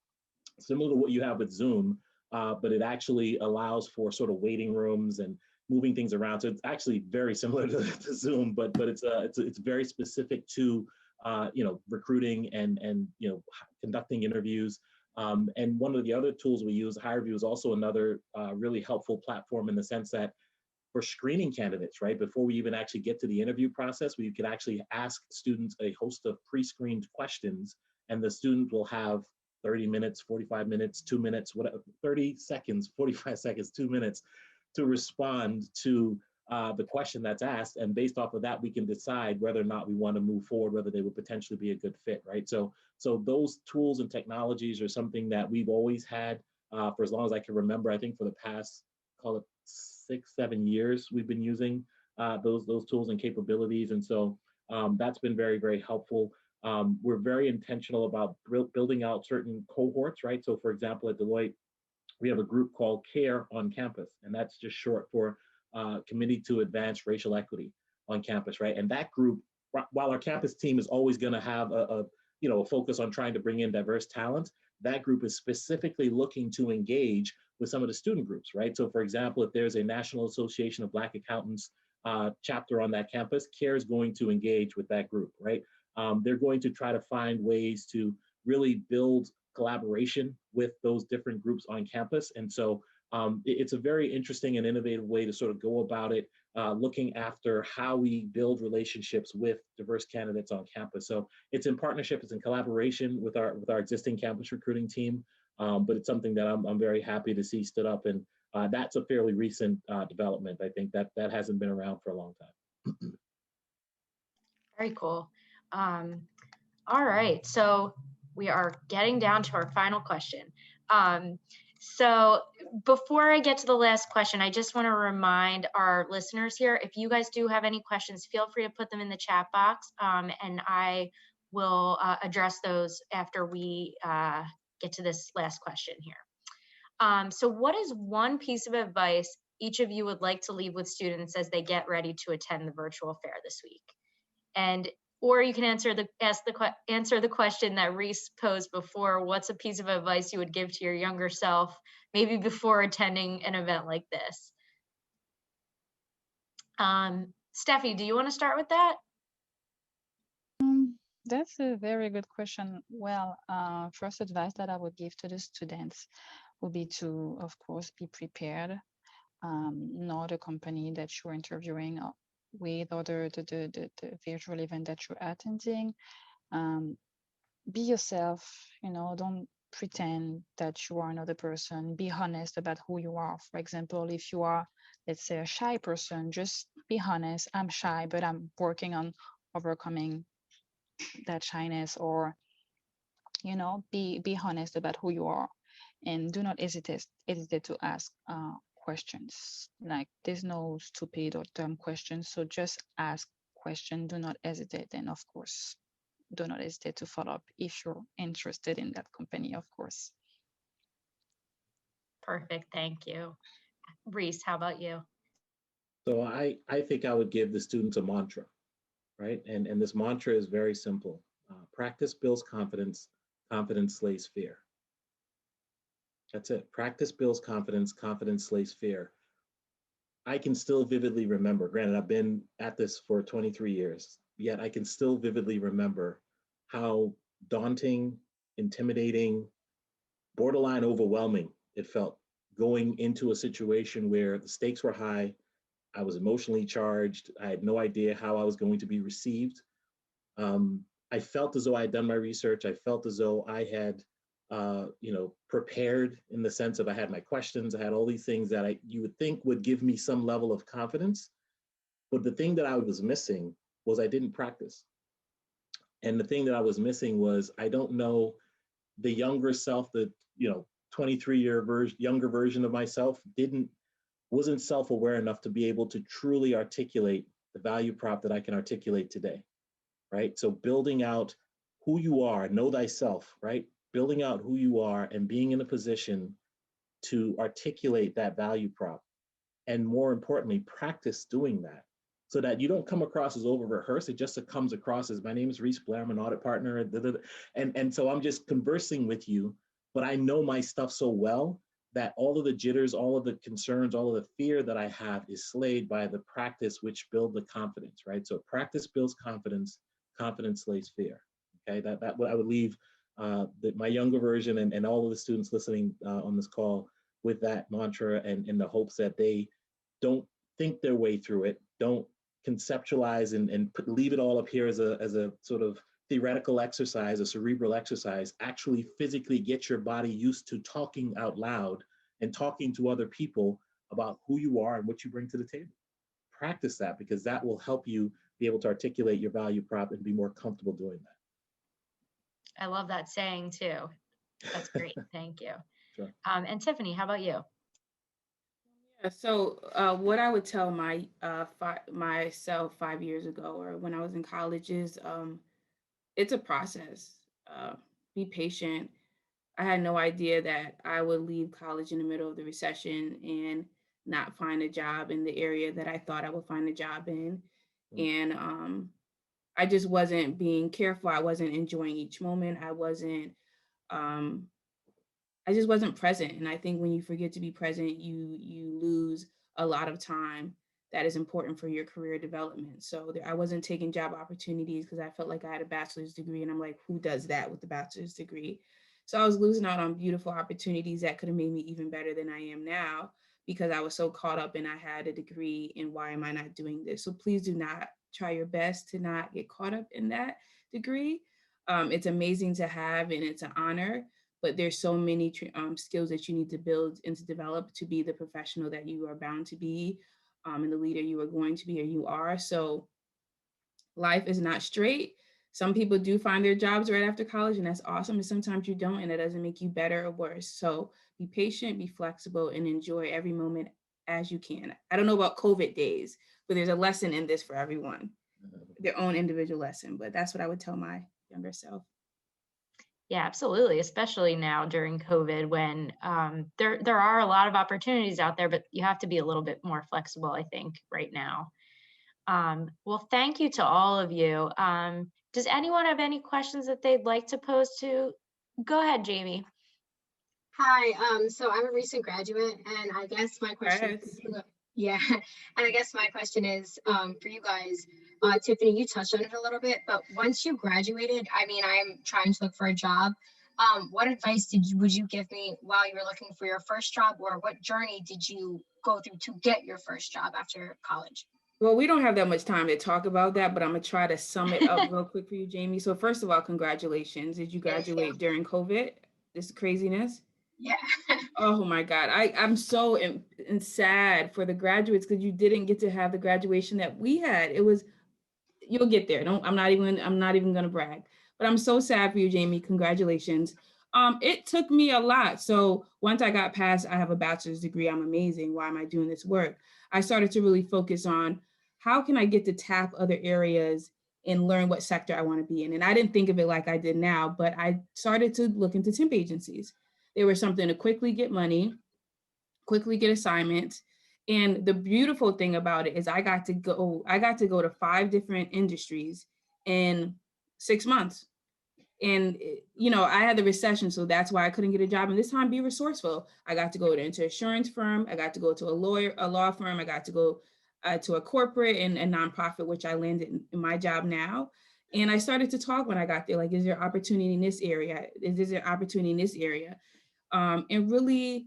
similar to what you have with Zoom, but it actually allows for sort of waiting rooms and moving things around. So it's actually very similar to Zoom, but it's very specific to recruiting and conducting interviews. And one of the other tools we use, HireVue, is also another really helpful platform in the sense that for screening candidates, right? Before we even actually get to the interview process, we could actually ask students a host of pre-screened questions, and the student will have 30 minutes, 45 minutes, 2 minutes, whatever, 30 seconds, 45 seconds, 2 minutes to respond to the question that's asked. And based off of that, we can decide whether or not we want to move forward, whether they would potentially be a good fit, right? So those tools and technologies are something that we've always had for as long as I can remember. I think for the past, call it 6-7 years, we've been using those tools and capabilities. And so that's been very, very helpful. We're very intentional about building out certain cohorts, right? So for example, at Deloitte, we have a group called CARE on campus, and that's just short for Committee to Advance Racial Equity on campus, right? And that group, while our campus team is always going to have a focus on trying to bring in diverse talent, that group is specifically looking to engage with some of the student groups, right? So for example, if there's a National Association of Black Accountants chapter on that campus, CARE is going to engage with that group, right? They're going to try to find ways to really build collaboration with those different groups on campus. And so it's a very interesting and innovative way to sort of go about it, looking after how we build relationships with diverse candidates on campus. So it's in partnership, it's in collaboration with our existing campus recruiting team, but it's something that I'm very happy to see stood up. And that's a fairly recent development. I think that hasn't been around for a long time. Very cool. All right, so we are getting down to our final question. So before I get to the last question, I just want to remind our listeners here, if you guys do have any questions, feel free to put them in the chat box, and I will address those after we get to this last question here. So what is one piece of advice each of you would like to leave with students as they get ready to attend the virtual fair this week? And or you can answer the question that Reese posed before. What's a piece of advice you would give to your younger self, maybe before attending an event like this? Steffi, do you want to start with that? That's a very good question. Well, first advice that I would give to the students would be to, of course, be prepared. Know the company that you're interviewing with, or the virtual event that you're attending. Be yourself, don't pretend that you are another person. Be honest about who you are. For example, if you are, let's say, a shy person, just be honest. I'm shy, but I'm working on overcoming that shyness. Or be honest about who you are, and do not hesitate to ask questions. Like, there's no stupid or dumb questions, so just ask questions. Do not hesitate, and of course, do not hesitate to follow up if you're interested in that company, of course. Perfect, thank you. Reese, how about you? So I think I would give the students a mantra, right? And this mantra is very simple. Practice builds confidence, confidence slays fear. That's it. Practice builds confidence, confidence slays fear. I can still vividly remember, granted, I've been at this for 23 years, yet I can still vividly remember how daunting, intimidating, borderline overwhelming it felt going into a situation where the stakes were high. I was emotionally charged. I had no idea how I was going to be received. I felt as though I had done my research. I felt as though I had, prepared, in the sense of I had my questions. I had all these things that you would think would give me some level of confidence. But the thing that I was missing was I didn't practice. And the thing that I was missing was, I don't know, the younger self, the 23-year younger version of myself wasn't self-aware enough to be able to truly articulate the value prop that I can articulate today, right? So building out who you are, know thyself, right? Building out who you are and being in a position to articulate that value prop and more importantly, practice doing that so that you don't come across as over rehearsed. It just comes across as, my name is Reese Blair, I'm an audit partner. And so I'm just conversing with you, but I know my stuff so well that all of the jitters, all of the concerns, all of the fear that I have is slayed by the practice, which build the confidence, right? So practice builds confidence, confidence slays fear. Okay, that what I would leave my younger version and all of the students listening on this call with that mantra, and in the hopes that they don't think their way through it, don't conceptualize and leave it all up here as a sort of theoretical exercise, a cerebral exercise. Actually physically get your body used to talking out loud and talking to other people about who you are and what you bring to the table. Practice that, because that will help you be able to articulate your value prop and be more comfortable doing that. I love that saying too. That's great. Thank you. Sure. And Tiffany, how about you? Yeah, so what I would tell myself 5 years ago, or when I was in college, is it's a process. Be patient. I had no idea that I would leave college in the middle of the recession and not find a job in the area that I thought I would find a job in. And I just wasn't being careful. I wasn't enjoying each moment. Um, I just wasn't present. And I think when you forget to be present, you lose a lot of time that is important for your career development. So I wasn't taking job opportunities because I felt like I had a bachelor's degree, and I'm like, who does that with a bachelor's degree? So I was losing out on beautiful opportunities that could have made me even better than I am now, because I was so caught up in I had a degree and why am I not doing this? So please do not try your best to not get caught up in that degree. It's amazing to have and it's an honor, but there's so many skills that you need to build and to develop to be the professional that you are bound to be, and the leader you are going to be, or you are. So life is not straight. Some people do find their jobs right after college, and that's awesome. And sometimes you don't, and it doesn't make you better or worse. So be patient, be flexible, and enjoy every moment as you can. I don't know about COVID days, but there's a lesson in this for everyone, their own individual lesson. But that's what I would tell my younger self. Yeah, absolutely. Especially now during COVID, when there are a lot of opportunities out there, but you have to be a little bit more flexible, I think, right now. Well, thank you to all of you. Does anyone have any questions that they'd like to pose to? Go ahead, Jamie. Hi, so I'm a recent graduate, and I guess my question, yeah, and I guess my question is for you guys, Tiffany, you touched on it a little bit, but once you graduated, I mean, I'm trying to look for a job. What advice would you give me while you were looking for your first job, or what journey did you go through to get your first job after college? Well, we don't have that much time to talk about that, but I'm gonna try to sum it up real quick for you, Jamie. So first of all, congratulations. Did you graduate during COVID? This craziness? Yeah. Oh my God. I'm so sad for the graduates, because you didn't get to have the graduation that we had. It was, you'll get there. I'm not even gonna brag, but I'm so sad for you, Jamie. Congratulations. It took me a lot. So once I got past, I have a bachelor's degree, I'm amazing, why am I doing this work? I started to really focus on how can I get to tap other areas and learn what sector I want to be in. And I didn't think of it like I did now, but I started to look into temp agencies. They were something to quickly get money, quickly get assignments. And the beautiful thing about it is I got to go to 5 different industries in 6 months. And I had the recession, so that's why I couldn't get a job. And this time, be resourceful. I got to go into an insurance firm. I got to go to a law firm. I got to go to a corporate and a nonprofit, which I landed in my job now. And I started to talk when I got there, like, is there opportunity in this area? Is there opportunity in this area? And really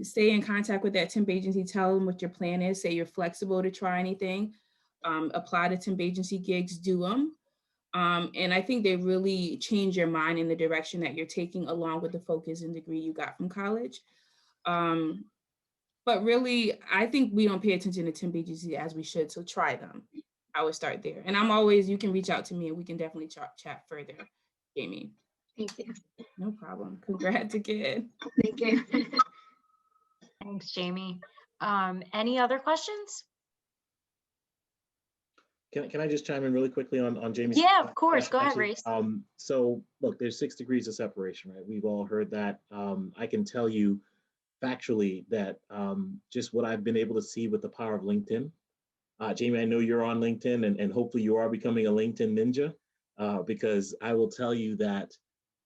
stay in contact with that temp agency. Tell them what your plan is. Say you're flexible to try anything. Apply to temp agency gigs. Do them. And I think they really change your mind in the direction that you're taking, along with the focus and degree you got from college. But really, I think we don't pay attention to temp agencies as we should. So try them. I would start there. And you can reach out to me and we can definitely chat further, Jamie. Thank you. No problem. Congrats again. Thank you. Thanks, Jamie. Any other questions? Can I just chime in really quickly on Jamie's? Yeah, of course. question, Go ahead, actually? Reese. So look, there's 6 degrees of separation, right? We've all heard that. I can tell you, factually that just what I've been able to see with the power of LinkedIn. Jamie, I know you're on LinkedIn, and hopefully you are becoming a LinkedIn ninja, because I will tell you that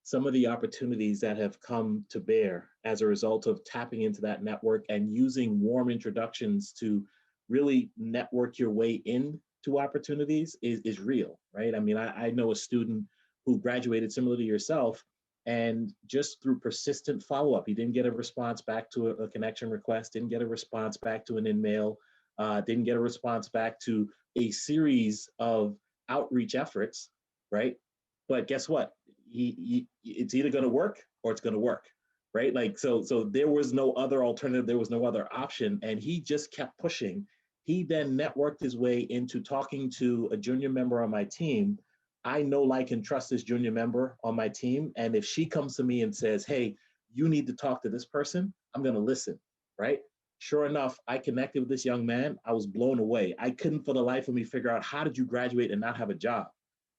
some of the opportunities that have come to bear as a result of tapping into that network and using warm introductions to really network your way into opportunities is real, right? I mean, I know a student who graduated similar to yourself, and just through persistent follow-up, he didn't get a response back to a connection request, didn't get a response back to an in-mail, didn't get a response back to a series of outreach efforts, right? But guess what? It's either going to work or it's going to work, right? Like, so there was no other alternative. There was no other option. And he just kept pushing. He then networked his way into talking to a junior member on my team. I know, like, and trust this junior member on my team. And if she comes to me and says, hey, you need to talk to this person, I'm going to listen, right? Sure enough, I connected with this young man. I was blown away. I couldn't for the life of me figure out, how did you graduate and not have a job?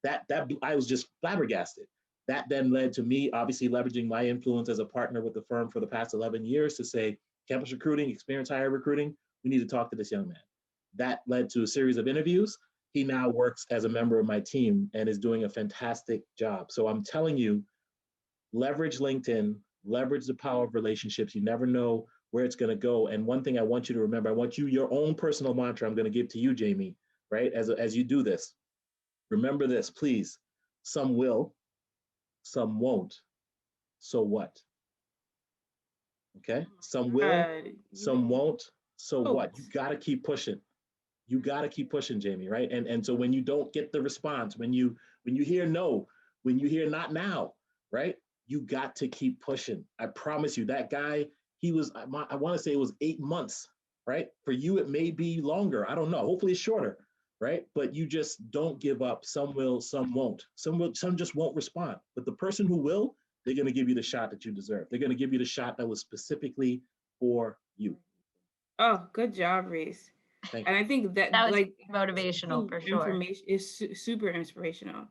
That I was just flabbergasted. That then led to me obviously leveraging my influence as a partner with the firm for the past 11 years to say, campus recruiting, experience hire recruiting, we need to talk to this young man. That led to a series of interviews. He now works as a member of my team and is doing a fantastic job. So I'm telling you, leverage LinkedIn, leverage the power of relationships. You never know where it's going to go. And one thing I want you to remember, I want you, your own personal mantra I'm going to give to you, Jamie, right? As you do this, remember this, please. Some will, some won't. So what? Okay. Some will, some won't. So what? You got to keep pushing. You got to keep pushing, Jamie, right? And so when you don't get the response, when you hear no, when you hear not now, right? You got to keep pushing. I promise you, that guy, he was, I want to say it was 8 months, right? For you, it may be longer. I don't know. Hopefully it's shorter, right? But you just don't give up. Some will, some won't. Some just won't respond. But the person who will, they're going to give you the shot that you deserve. They're going to give you the shot that was specifically for you. Oh, good job, Reese. Thank and you. I think that That was like motivational for sure. information is super inspirational.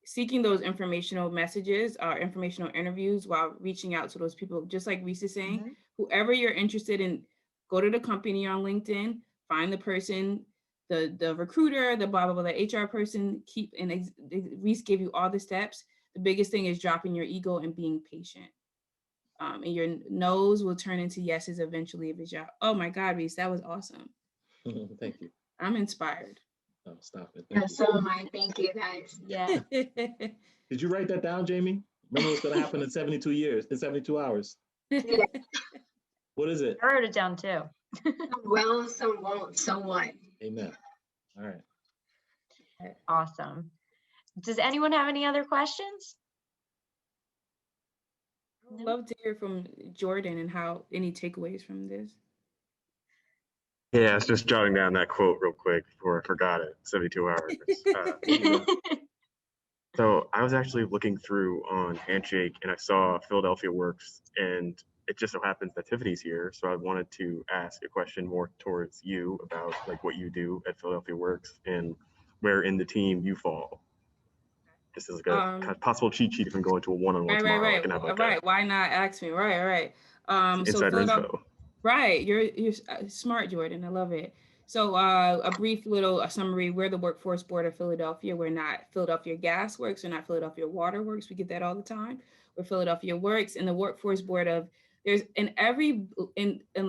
Seeking those informational messages or informational interviews while reaching out to those people, just like Reese is saying, whoever you're interested in, go to the company on LinkedIn, find the person, the recruiter, the blah, blah, blah, the HR person, Reese gave you all the steps. The biggest thing is dropping your ego and being patient. And your no's will turn into yeses eventually if it's your, oh my God, Reese, that was awesome. Thank you. I'm inspired. Oh, stop it. Yeah, so am I. Thank you, guys. Yeah. Did you write that down, Jamie? Remember what's going to happen in 72 years, in 72 hours. Yeah. What is it? I wrote it down too. Some will, some won't, so what? Amen. All right. Awesome. Does anyone have any other questions? I'd love to hear from Jordan and how any takeaways from this. Yeah, I was just jotting down that quote real quick before I forgot it. 72 hours. So I was actually looking through on Handshake and I saw Philadelphia Works, and it just so happens that Tiffany's here. So I wanted to ask a question more towards you about like what you do at Philadelphia Works and where in the team you fall. This is like a possible cheat sheet if I'm going to a one-on-one tomorrow. Right. I can have like right. Why not ask me? Right. Insider info. Right. You're smart, Jordan. I love it. So a brief little summary. We're the Workforce Board of Philadelphia. We're not Philadelphia Gas Works. We're not Philadelphia Water Works. We get that all the time. We're Philadelphia Works, and the Workforce Board of there's in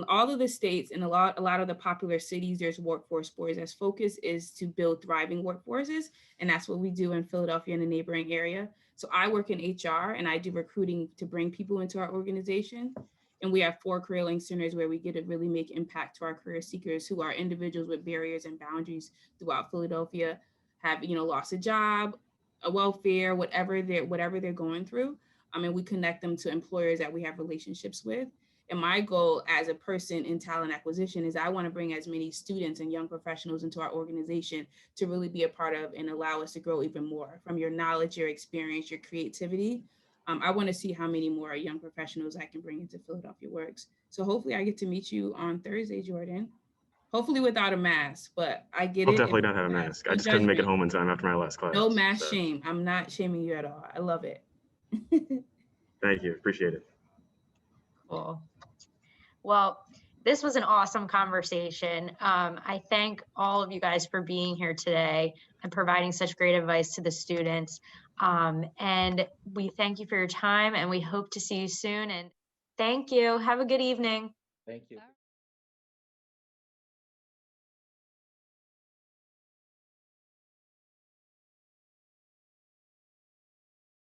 all of the states and a lot of the popular cities, there's workforce boards. As focus is to build thriving workforces, and that's what we do in Philadelphia and the neighboring area. So I work in HR and I do recruiting to bring people into our organization. And we have 4 career link centers where we get to really make impact to our career seekers who are individuals with barriers and boundaries throughout Philadelphia, have lost a job, a welfare, whatever they're going through. And we connect them to employers that we have relationships with. And my goal as a person in talent acquisition is I want to bring as many students and young professionals into our organization to really be a part of and allow us to grow even more from your knowledge, your experience, your creativity. I want to see how many more young professionals I can bring into Philadelphia Works. So hopefully I get to meet you on Thursday, Jordan. Hopefully without a mask, but I get I'll it. I'll definitely not have a mask. I just couldn't make it home in time after my last class. No mask shame. I'm not shaming you at all. I love it. Thank you. Appreciate it. Cool. Well, this was an awesome conversation. I thank all of you guys for being here today and providing such great advice to the students. And we thank you for your time, and we hope to see you soon. And thank you. Have a good evening. Thank you.